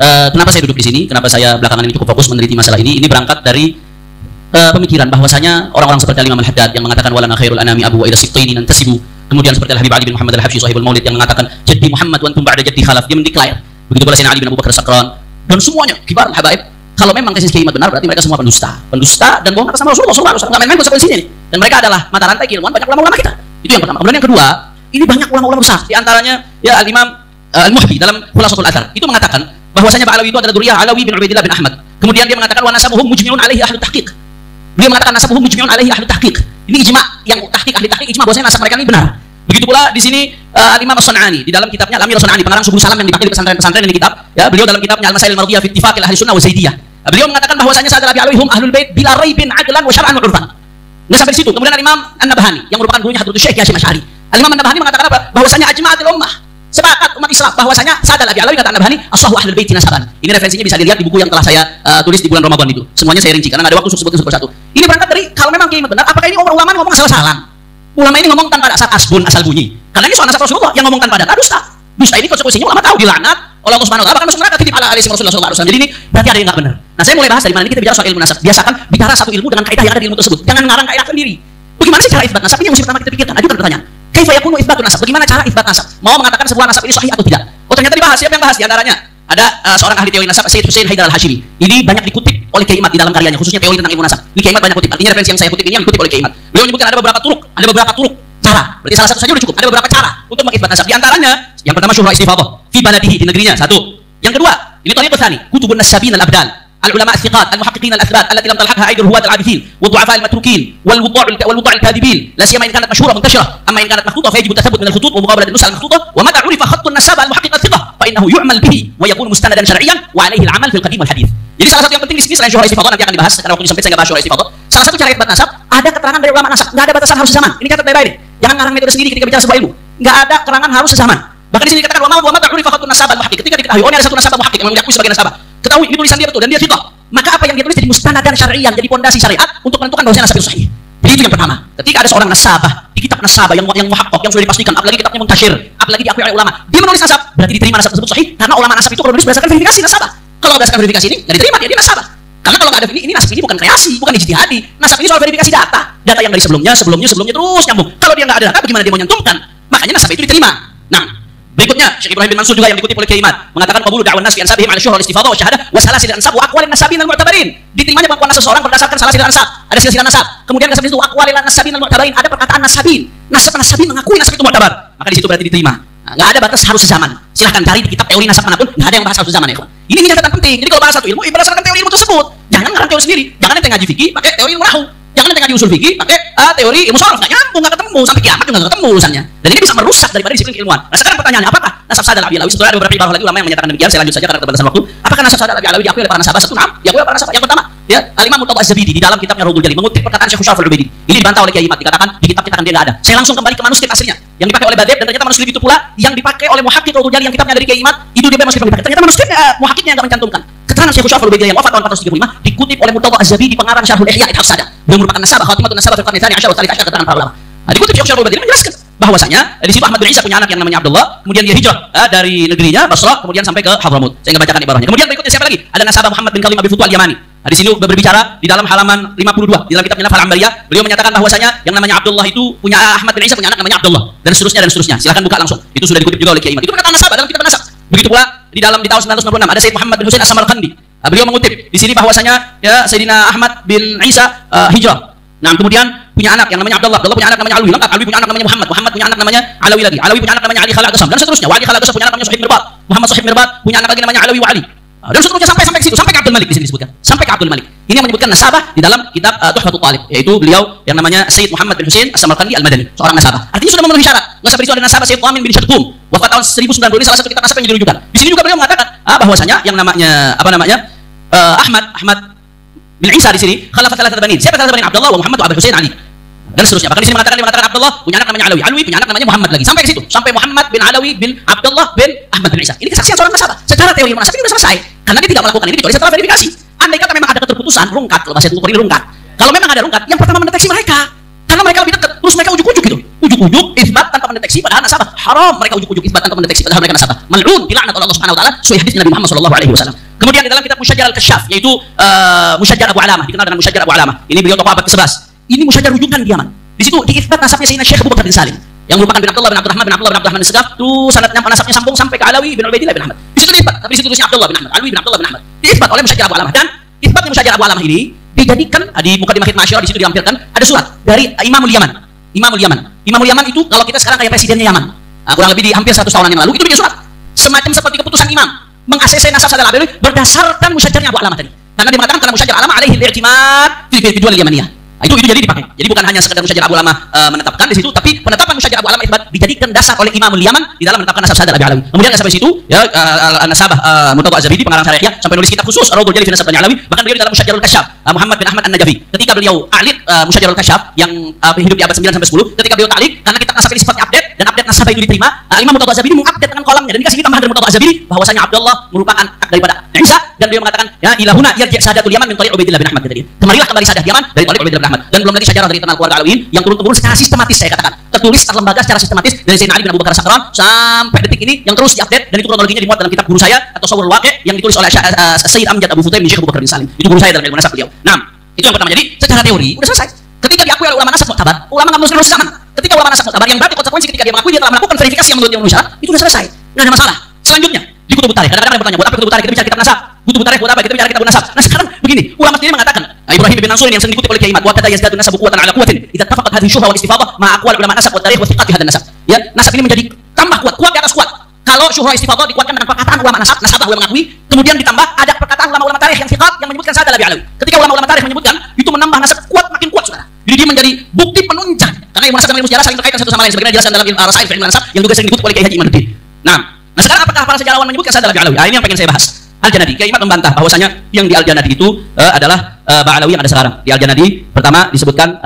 Kenapa saya duduk di sini? Kenapa saya belakangan ini cukup fokus meneliti masalah ini? Ini berangkat dari pemikiran bahwasanya orang-orang seperti Imam Al-Haddad yang mengatakan walana khairul anami abu wa ila sibtaini nantasibu. Kemudian seperti Al-Habib Ali bin Muhammad Al-Habsyi sahibul Maulid yang mengatakan jaddi Muhammad wa antum ba'da jaddi khalaf. Dia mendeklar. Begitu pula Sayyidina Ali bin Abu Bakar Sakran dan semuanya kibar al-habaib. Kalau memang tesis Kiai Imad benar, berarti mereka semua pendusta dan bohong atas nama Rasulullah. Nggak main-main konsekuensi ini. Dan mereka adalah mata rantai keilmuan banyak ulama-ulama kita. Itu yang pertama. Kemudian yang kedua, ini banyak ulama-ulama besar. Di antaranya ya Al-Imam Al-Muhdi dalam Khulasatul Athar itu mengatakan bahwasanya Ba'alawi itu adalah dzurriyyah Alawi bin Ubaidillah bin Ahmad. Kemudian dia mengatakan wa nasabuhum mujmi'un alaihi ahli tahqiq. Dia mengatakan nasabuhum mujmi'un alaihi ahli tahqiq. Ini ijma yang ahli tahqiq ijma bahwasanya nasab mereka ini benar. Begitu pula di sini Al-Imam As-San'ani di dalam kitabnya Al-Amir As-San'ani pengarang Subul Salam yang dipakai di pesantren-pesantren ini kitab ya, beliau dalam kitabnya Al-Masail Al-Mardiyah fi Ittifaqil Ahli Sunnah wa Zaidiyah. Beliau mengatakan bahwasanya Sayyidina Abi Alawihum ahlul bait bila raibin adlan wa syar'an wa 'urfan. Nggak sampai di situ. Kemudian Imam An-Nabhani yang merupakan gurunya Hadratus Syekh Hasyim Asy'ari. Imam An-Nabhani mengatakan apa? Bahwasanya ajma'atul ummah, sepakat umat Islam bahwasanya Sayyidina Abi Alawi kata An-Nabhani ashahu ahlul bait nasaban. Ini referensinya bisa dilihat di buku yang telah saya tulis di bulan Ramadan itu. Semuanya saya rinci karena nggak ada waktu untuk sebut satu. Ini berangkat dari kalau memang Kiai benar, apakah ini ulama ngomong asal-asalan? Ulama ini ngomong tanpa dasar asbun asal bunyi. Karena ini soal nasab Rasulullah yang ngomong tanpa dasar dusta. Dusta ini konsekuensinya ulama tahu dilaknat oleh Allah Subhanahu wa taala, bahkan masuk neraka titip ala alaihi Rasulullah sallallahu alaihi wasallam. Jadi ini berarti ada yang enggak benar. Nah, saya mulai bahas dari mana ini kita bicara soal ilmu nasab. Biasakan bicara satu ilmu dengan kaidah yang ada di ilmu tersebut. Jangan ngarang kaidah sendiri. Bagaimana sih cara isbat nasab? Ini yang mesti pertama kita pikirkan. Ajukan pertanyaan. Kaifa yakunu isbatun nasab? Bagaimana cara isbat nasab? Mau mengatakan sebuah nasab ini sahih atau tidak? Oh, ternyata dibahas. Siapa yang bahas? Di antaranya ada seorang ahli teori nasab Sayyid Hussein Haidar Al-Hashimi. Ini banyak dikutip oleh Kiai Imad di dalam karyanya, khususnya teori tentang ilmu nasab. Ini Kiai Imad banyak kutip. Artinya referensi yang saya kutip ini yang dikutip oleh Kiai Imad. Beliau menyebutkan ada beberapa turuk cara. Berarti salah satu saja sudah cukup. Ada beberapa cara untuk mengisbat nasab. Di antaranya, yang pertama syuhrah istifadhah fi baladihi, di negerinya. Satu. Yang kedua, ini tariqah tsani, kutubun nasabin al-abdal, al-ulama as-siqat, al-muhaqqiqin al-athbat, allati lam talhaqha aidur huwat al-abithin, wa du'afa al-matrukin, wal wudu' al-kadhibin, la siyama in kanat mashhura muntashira, amma in kanat makhtutah fa yajibu tathabbut min al-khutut wa muqabalat an-nus al-makhtutah, wa mata 'urifa khatt an-nasab al-muhaqqiq al-thiqah, fa innahu yu'mal bihi wa yakunu mustanadan syar'iyyan wa 'alayhi al-'amal fil qadim wal hadith. Jadi salah satu yang penting di sini selain syuhrah istifadhah, nanti akan dibahas karena waktunya sempit saya enggak bahas syuhrah istifadhah. Salah satu cara isbat nasab, ada keterangan dari ulama nasab, enggak ada batasan harus zaman. Ini catat baik-baik. Jangan ngarang metode sendiri ketika bicara sebuah ilmu. Enggak ada keterangan harus sezaman. Bahkan di sini dikatakan wa ma ta'rifa khatun nasab al-muhaqqiq. Ketika diketahui oh ini ada satu nasab muhaqqiq yang diakui sebagai nasabah. Ketahui ini tulisan dia betul dan dia thiqah. Maka apa yang dia tulis jadi mustanad dan syar'iyan, jadi pondasi syariat untuk menentukan bahwa nasab itu sahih. Jadi itu yang pertama. Ketika ada seorang nasabah di kitab nasabah yang muhaqqaq yang sudah dipastikan, apalagi kitabnya muntasyir, apalagi diakui oleh ulama, dia menulis nasab, berarti diterima nasab tersebut sahih karena ulama nasab itu kalau menulis berdasarkan verifikasi nasabah. Kalau berdasarkan verifikasi ini enggak diterima dia nasabah. Karena kalau nggak ada ini nasab ini bukan kreasi, bukan ijtihadi. Nasab ini soal verifikasi data yang dari sebelumnya terus nyambung. Kalau dia nggak ada data, bagaimana dia mau nyantumkan? Makanya nasab itu diterima. Nah, berikutnya Syekh Ibrahim bin Mansur juga yang dikutip oleh Kiai Imad mengatakan qabulu da'wan nas fi ansabihim 'ala syuhrah wal-istifadhah wa syahadah wa salasil ansab wa aqwalin nasabin al-mu'tabarin. Diterimanya pengakuan nasab seseorang berdasarkan salasil ansab. Ada silsilah nasab. Kemudian nasab itu aqwalin nasabin al-mu'tabarin, ada perkataan nasabin. Nasabin mengakui nasab itu mu'tabar. Maka di situ berarti diterima. Nggak ada batas harus sezaman. Silahkan cari di kitab teori nasab manapun, nggak ada yang bahas harus sezaman ya. Ini catatan penting. Jadi kalau bahas satu ilmu, berdasarkan teori ilmu tersebut. Jangan ngarang teori sendiri. Jangan ente ngaji fikih pakai teori ilmu nahwu. Jangan ente ngaji usul fikih pakai teori ilmu sharaf. Nggak nyambung, nggak ketemu sampai kiamat juga nggak ketemu urusannya. Dan ini bisa merusak daripada disiplin keilmuan. Nah, sekarang pertanyaannya, apakah nasab Sayyidina Abi Alawi? Setelah ada beberapa ibarah lagi ulama yang menyatakan demikian. Saya lanjut saja karena keterbatasan waktu. Apakah nasab Sayyidina Abi Alawi diakui oleh para nasabah? Satu, naam, diakui oleh para nasabah. Yang pertama, ya Al-Imam Murtadha Az-Zabidi di dalam kitabnya Rawdul Jalil mengutip perkataan Syekh Syaraf Al-Ubaidi. Ini dibantah oleh Kiai Imad, dikatakan di kitab kita kan dia nggak ada. Saya langsung kembali ke manuskrip aslinya yang dipakai oleh Badeb, dan ternyata manuskrip itu pula yang dipakai oleh Muhaqqiq Rawdul Jalil yang kitabnya dari Kiai Imad, itu dia manuskrip yang dipakai. Ternyata manuskrip Muhaqqiqnya yang enggak mencantumkan. Keterangan Syekh Syaraf Al-Ubaidi yang wafat tahun 435 dikutip oleh Murtadha Az-Zabidi pengarang Syarhul Ihya Ithaf Sada. Beliau merupakan nasabah khatimatun nasabah fil qarni tsani 10 wa tsalits 10 keterangan para ulama. Nah, dikutip Syekh Syaraf Al-Ubaidi menjelaskan bahwasanya di situ Ahmad bin Isa punya anak yang namanya Abdullah, kemudian dia hijrah dari negerinya Basrah, kemudian sampai ke Hadramut. Saya enggak bacakan ibarahnya. Kemudian berikutnya siapa lagi? Ada nasabah Muhammad bin Kalim Abi Futu Al-Yamani. Nah, di sini berbicara di dalam halaman 52 di dalam kitabnya Nafal Ambariyah, beliau menyatakan bahwasanya yang namanya Abdullah itu punya Ahmad bin Isa punya anak namanya Abdullah dan seterusnya. Silakan buka langsung. Itu sudah dikutip juga oleh Kiai Imad. Itu perkataan nasabah dalam kitab nasab. Begitu pula di tahun 996 ada Sayyid Muhammad bin Husain As-Samarqandi. Beliau mengutip di sini bahwasanya ya Sayyidina Ahmad bin Isa hijrah. Nah, kemudian punya anak yang namanya Abdullah punya anak namanya Alwi, lengkap. Alwi punya anak namanya Muhammad punya anak namanya Alawi lagi. Alawi punya anak namanya Ali Khalaq Qasam dan seterusnya. Wali Khalaq Qasam punya anak namanya Suhaib Mirbat. Muhammad Suhaib Mirbat punya anak lagi namanya Alawi wa Ali. Dan seterusnya sampai ke situ, sampai ke Abdul Malik di sini disebutkan. Sampai ke Abdul Malik. Ini yang menyebutkan nasabah di dalam kitab Tuhfatul Talib, yaitu beliau yang namanya Sayyid Muhammad bin Husain As-Samarqandi Al-Madani, seorang nasabah. Artinya sudah memenuhi syarat. Enggak sampai di situ ada nasabah Sayyid Qamin bin Syadqum, wafat tahun 1090. Ini salah satu kitab nasabah yang dirujukan. Di sini juga beliau mengatakan bahwasanya yang namanya Ahmad bin Isa di sini khalafat thalathah banin. Siapa thalathah banin? Abdullah wa Muhammad wa Abu Husain Ali. Dan seterusnya. Bahkan di sini mengatakan Abdullah punya anak namanya Alawi. Alwi punya anak namanya Muhammad lagi. Sampai ke situ. Sampai Muhammad bin Alawi bin Abdullah bin Ahmad bin Isa. Ini kesaksian seorang nasabah. Secara teori nasabah ini sudah selesai. Karena dia tidak melakukan ini kecuali setelah verifikasi. Andai kata memang ada keterputusan, rungkat, kalau bahasa itu ini rungkat. Kalau memang ada rungkat, yang pertama mendeteksi mereka. Karena mereka lebih dekat. Terus Terus mereka ujuk-ujuk gitu. Ujuk-ujuk isbat tanpa mendeteksi padahal nasabah. Haram mereka ujuk-ujuk isbat tanpa mendeteksi padahal mereka nasabah. Mal'un dilaknat oleh Allah Subhanahu wa taala sesuai hadis Nabi Muhammad sallallahu alaihi wasallam. Kemudian di dalam kitab Musyajjar al-Kasyaf yaitu Musyajjar Abu Alamah, dikenal dengan Musyajjar Abu Alamah. Ini beliau tokoh abad ke-11. Ini Musyajjar rujukan di Yaman. Di situ diisbat nasabnya Sayyidina Syekh Abu Bakar bin Salim yang merupakan bin Abdullah bin Abdurrahman bin Abdullah bin Abdurrahman bin Segaf. Itu sanadnya nasabnya sambung sampai ke Alawi bin Ubaidillah bin Ahmad. Di situ diisbat, tapi di situ tulisnya Abdullah bin Ahmad, Alawi bin Abdullah bin Ahmad. Diisbat oleh Musyajjar Abu Alamah dan isbatnya Musyajjar Abu Alamah ini dijadikan di Muqaddimah Khidmah Asyirah, di situ dilampirkan ada surat dari Imamul Yaman. Imamul Yaman itu kalau kita sekarang kayak presidennya Yaman. Kurang lebih di hampir 100 tahunan yang lalu itu bikin surat. Semacam seperti keputusan imam meng-ACC nasab Sadal Abdul berdasarkan Musyajjarnya Abu Alamah tadi. Karena dia mengatakan karena Musyajjar Alamah alaihi al-i'timad fi dual Yamaniyah. Itu jadi dipakai. Jadi bukan hanya sekedar Musyajjar Abu Alamah menetapkan di situ, tapi penetapan Musyajjar Abu Alamah isbat dijadikan dasar oleh Imamul Yaman di dalam menetapkan nasab Sadal Alawi. Kemudian sampai situ ya Nasabah Murtadha Az-Zabidi pengarang syariahnya sampai nulis kitab khusus Rawdul Jalil fi Nasab Bani Alawi. Bahkan beliau di dalam Musyajjarul Kasyaf Muhammad bin Ahmad An-Najafi ketika beliau alit Musyajjarul Kasyaf yang hidup di abad 9 sampai 10, ketika beliau ta'liq karena kitab nasab ini sifatnya update dan update nasabah itu diterima, Imam Murtadha Az-Zabidi mengupdate dengan kolomnya dan dikasih tambahan dari Murtadha Az-Zabidi bahwasanya Abdullah merupakan anak daripada Isa dan beliau mengatakan ya ilahuna yarji' sadatul Yaman min tariq Ubaidillah bin Ahmad tadi. Kemarilah kembali sadah Yaman dari tariq Ubaidillah bin Ahmad. Dan belum lagi sejarah dari internal keluarga Alawiyin yang turun-temurun secara sistematis, saya katakan tertulis terlembaga secara sistematis dari Sayyidina Ali bin Abu Bakar As-Sakran sampai detik ini yang terus diupdate, dan itu kronologinya dimuat dalam kitab guru saya atau Shawrul Waqi' yang ditulis oleh Sayyid Amjad Abu Fudaim bin Syekh Abu Bakar bin Salim. Itu guru saya dalam ilmu nasab beliau. Nah, itu yang pertama. Jadi secara teori udah selesai. Ketika diakui oleh ulama nasab mu'tabar, ulama nggak menulis zaman. Ketika ulama nasab mu'tabar yang berarti konsekuensi ketika dia mengakui dia telah melakukan verifikasi yang menurut dia itu sudah selesai, nggak ada masalah. Selanjutnya di kutub tarikh, kadang-kadang ada bertanya buat apa kutub tarikh, kita bicara kitab nasab. Kutub tarikh buat apa kita bicara kitab nasab. Nah sekarang begini, ulama sendiri mengatakan Ibrahim bin Mansur yang sering dikutip oleh Kiai Mat, wa kadza yazdadu nasabu quwwatan ala quwwatin idza tafaqat hadhihi syuhra wal istifadah ma aqwal ulama nasab wa tarikh wa thiqati hadzal nasab. Ya, nasab ini menjadi tambah kuat di atas kuat. Kalau syuhra istifadah dikuatkan dengan perkataan ulama nasabah yang mengakui, kemudian ditambah ada perkataan ulama-ulama tarikh yang thiqat yang menyebutkan Sadal Alawi. Ketika ulama-ulama tarikh menyebutkan, itu menambah nasab kuat makin kuat Saudara. Jadi dia menjadi bukti penunjang karena ilmu nasab dan ilmu sejarah saling terkait satu sama lain sebagaimana dijelaskan dalam Rasail fi Ilmu Nasab yang juga sering dikutip oleh Kiai Haji Imaduddin. Nah sekarang apakah para sejarawan menyebutkan Sadal Alawi? Ini yang pengen saya bahas. Al-Janadi, Kiai Mat membantah bahwasanya yang di Al-Janadi itu adalah Ba'alawi yang ada sekarang. Di Al-Janadi pertama disebutkan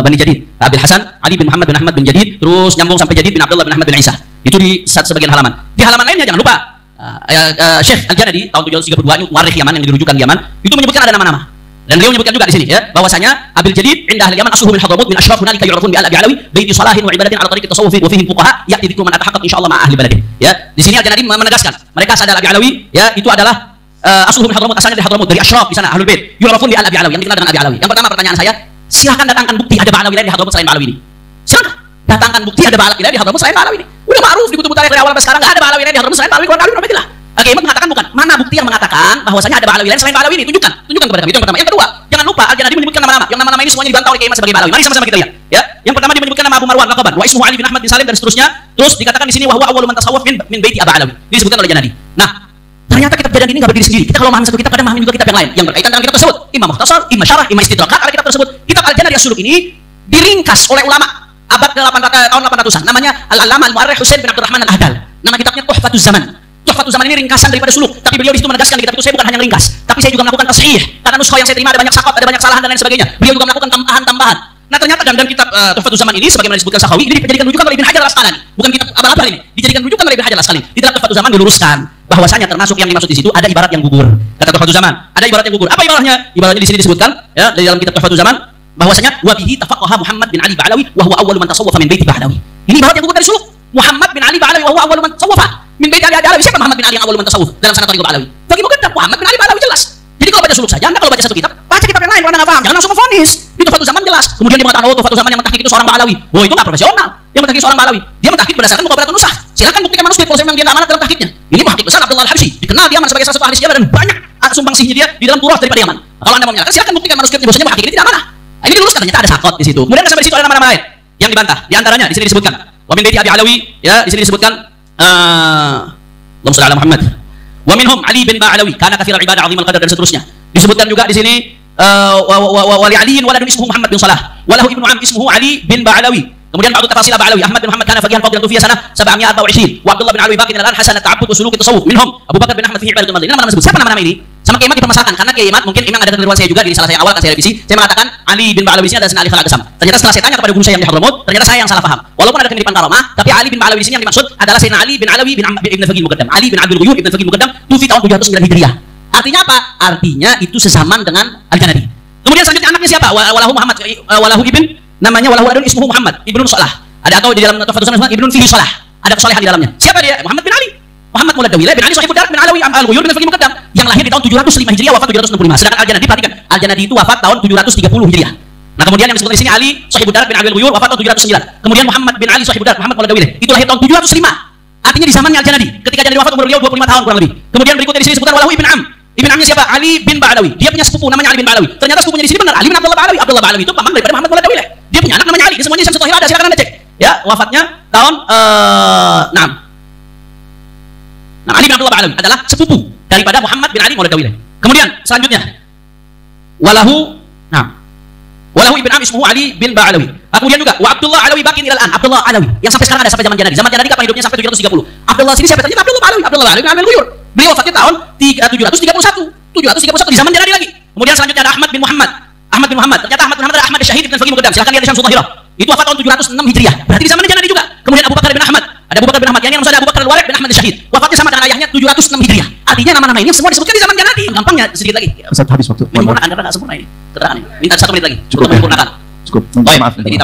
Bani Jadid, Abil Hasan, Ali bin Muhammad bin Ahmad bin Jadid, terus nyambung sampai Jadid bin Abdullah bin Ahmad bin Isa. Itu di sebagian halaman. Di halaman lainnya jangan lupa Syekh Al-Janadi tahun 732 ini muarikh Yaman yang dirujukan di Yaman, itu menyebutkan ada nama-nama. Dan beliau menyebutkan juga di sini ya bahwasanya Abil Jadid indah al-Yaman asluhu min Hadramut min ashraf hunalika yu'rafun bi al-Alawi baiti salahin wa ibadatin ala tariqi tasawuf wa fihim fuqaha ya'ti dzikru man atahaqqaq insyaallah ma ahli baladi. Ya, di sini Al-Janadi menegaskan mereka Sadal Alawi ya itu adalah asluhu min Hadramut, asalnya dari Hadramut, dari ashraf di sana ahlul bait yu'rafun bi al-Alawi yang dikenal dengan Abi Alawi. Yang pertama pertanyaan saya, silakan datangkan bukti ada Ba'alawi lain di Hadramut selain Ba'alawi ini. Silakan datangkan bukti ada Ba'alawi lain di Hadramut selain Ba'alawi ini. Udah ma'ruf di kutub tarikh dari awal sampai sekarang enggak ada Ba'alawi lain di Hadramut selain Ba'alawi keluarga Ali bin Ubaidillah. Kiai Mat mengatakan bukan. Mana bukti yang mengatakan bahwasanya ada Ba'alawi lain selain Ba'alawi ini? Tunjukkan kepada kami. Itu yang pertama. Yang kedua, jangan lupa Al-Janadi menyebutkan nama-nama. Yang nama-nama ini semuanya dibantah oleh Kiai Mat sebagai Ba'alawi. Mari sama-sama kita lihat. Ya. Yang pertama dia menyebutkan nama Abu Marwan Laqaban, wa ismuhu Ali bin Ahmad bin Salim dan seterusnya. Terus dikatakan di sini wa huwa awwalu man tasawwaf min baiti Aba Alawi. Ini disebutkan oleh Janadi. Nah, ternyata kitab Janadi ini enggak berdiri sendiri. Kita kalau memahami satu kitab kadang memahami juga kitab yang lain yang berkaitan dengan kitab tersebut. Imam Mukhtasar, Imam Syarah, Imam Istidrakat ada kitab tersebut. Kitab Al-Janadi As-Suluk ini diringkas oleh ulama abad tahun 800-an. Namanya Al-Allamah Al-Mu'arrikh Husain bin Abdurrahman Al-Ahdal. Nama kitabnya Tuhfatuz Zaman. Tuhfatuz Zaman ini ringkasan daripada Suluk, tapi beliau di situ menegaskan di kitab itu saya bukan hanya ringkas, tapi saya juga melakukan tashih karena nuskah yang saya terima ada banyak sakot, ada banyak kesalahan dan lain sebagainya. Beliau juga melakukan tambahan-tambahan. Nah ternyata dalam kitab Tuhfatuz Zaman ini sebagaimana disebutkan Sakhawi ini dijadikan rujukan oleh Ibnu Hajar Al-Asqalani, bukan kitab abal-abal ini, dijadikan rujukan oleh Ibnu Hajar Al-Asqalani. Di dalam Tuhfatuz Zaman diluruskan bahwasanya termasuk yang dimaksud di situ ada ibarat yang gugur. Kata Tuhfatuz Zaman, ada ibarat yang gugur. Apa ibaratnya? Ibaratnya di sini disebutkan ya di dalam kitab Tuhfatuz Zaman bahwasanya wa bihi tafaqqaha Muhammad bin Ali Ba'alawi wa huwa awwalu man tasawwafa min baiti Ba'alawi. Ini ibarat yang gugur dari Suluk. Muhammad bin Ali Ba'alawi wa huwa awwalu man tasawwafa min baiti Ba'alawi. Siapa Muhammad bin Ali yang awwalu man tasawwuf dalam sanad tariqah Ba'alawi? Bagi mukaddam Muhammad bin Ali Ba'alawi jelas. Jadi kalau baca Suluk saja, Anda kalau baca satu kitab, baca kitab yang lain kalau Anda enggak paham, jangan langsung memvonis. Di Tuhfatuz Zaman jelas. Kemudian dia mengatakan Tuhfatuz Zaman yang mentahqiq itu seorang Ba'alawi. Oh, itu enggak profesional. Yang mentahqiq seorang Ba'alawi. Dia mentahqiq berdasarkan muqabbalatun nusakh. Silakan buktikan manuskrip kalau memang dia amanat dalam tahqiqnya. Ini muhaqqiq besar Abdullah Al-Habsyi, dikenal dia sebagai salah satu ahli sejarah dan banyak sumbangsihnya dia di dalam turah daripada Yaman. Kalau Anda mau menyatakan, silakan buktikan manuskripnya bahwasanya muhaqqiq ini tidak amanah. Ini diluruskan ternyata ada sakot di situ. Kemudian sampai di situ ada nama-nama lain yang dibantah. Di antaranya di sini disebutkan wa min baiti Abi Alawi, ya, di sini disebutkan Allahumma shalli ala Muhammad. Wa minhum Ali bin Ba'alawi kana katsira ibadah azim al-qadar dan seterusnya. Disebutkan juga di sini wa li aliin waladun ismuhu Muhammad bin Salah wa lahu ibnu am ismuhu Ali bin Ba'alawi. Kemudian ba'du tafasil Ba'alawi Ahmad bin Muhammad kana faqihan fadilan fi sanah 724 wa Abdullah bin Alawi baqin al-an hasan at-ta'abbud wa suluk at-tasawuf minhum Abu Bakar bin Ahmad fi ibadatul madin. Nama-nama disebut. Siapa nama-nama ini? Sama Kiai Mat dipermasalahkan karena Kiai Mat mungkin memang ada kekeliruan saya juga di salah saya awal kan saya revisi. Saya mengatakan Ali bin Ba'alawi di sini adalah Ali Khalaqasam. Ternyata setelah saya tanya kepada guru saya yang di Hadramut, ternyata saya yang salah paham. Walaupun ada kemiripan karamah, tapi Ali bin Ba'alawi di sini yang dimaksud adalah Sayyidina Ali bin Alawi bin Ibn Faqih Muqaddam. Ali bin Abdul Ghayyub Ibn Faqih Muqaddam tufi tahun 709 Hijriah. Artinya apa? Artinya itu sezaman dengan Al-Janadi. Kemudian selanjutnya anaknya siapa? Walahu Muhammad walahu ibn namanya walahu adun ismuhu Muhammad ibnu Salah. Ada atau di dalam Tuhfatus Sanad ibnu fihi Salah. Ada kesolehan di dalamnya. Siapa dia? Muhammad bin Ali. Muhammad Maulad Dawilah bin Ali Sahibud Dar bin Alawi Al-Ghuyur bin Fakih Muqaddam yang lahir di tahun 705 Hijriah, wafat 765. Sedangkan Al-Janadi, perhatikan, Al-Janadi itu wafat tahun 730 Hijriah. Nah, kemudian yang disebutkan di sini Ali Sahibud Dar bin Alawi Al-Ghuyur wafat tahun 709. Kemudian Muhammad bin Ali Sahibud Dar Muhammad Maulad Dawilah itu lahir tahun 705. Artinya di zamannya Al-Janadi. Ketika Janadi wafat umur beliau 25 tahun kurang lebih. Kemudian berikutnya di sini disebutkan walahu ibn Am. Ibn Amnya siapa? Ali bin Ba'alawi. Dia punya sepupu namanya Ali bin Ba'alawi. Ternyata sepupunya di sini benar, Ali bin Abdullah Ba'alawi. Abdullah Ba'alawi itu paman daripada Muhammad Maulad Dawilah. Dia punya anak namanya Ali. Semuanya Syamsul Tahir ada, silakan Anda cek. Ya, wafatnya tahun 6. Nah, Ali bin Abdullah Ba'alawi adalah sepupu daripada Muhammad bin Ali Maulad Dawilah. Kemudian selanjutnya walahu ibn Am ismuhu Ali bin Ba'alawi. Kemudian juga wa Abdullah Alawi bakin ilal an. Abdullah Alawi yang sampai sekarang ada sampai zaman Janadi. Zaman Janadi kapan hidupnya? Sampai 730. Abdullah sini siapa tadi? Abdullah Ba'alawi. Abdullah Ba'alawi bin Al-Ghuyur. Beliau wafatnya tahun 731 di zaman Janadi lagi. Kemudian selanjutnya ada Ahmad bin Muhammad. Ternyata Ahmad bin Muhammad adalah Ahmad Syahid bin Fakih Muqaddam. Silakan lihat di Syamsul Tahirah. Itu wafat tahun 706 Hijriah. Berarti di zaman Janadi juga. Kemudian Abu Bakar bin Ahmad. Ada Abu Bakar bin Ahmad. Yang maksudnya Abu Bakar al-Warith bin Ahmad Syahid. Wafatnya sama dengan ayahnya 706 Hijriah. Artinya nama-nama ini semua disebutkan di zaman Janadi. Gampangnya sedikit lagi. Ustaz, habis waktu. Menyempurnakan karena nggak sempurna ini. Keterangan ini. Minta 1 menit lagi. Cukup. Menyempurnakan. Cukup. Baik, Maaf. ini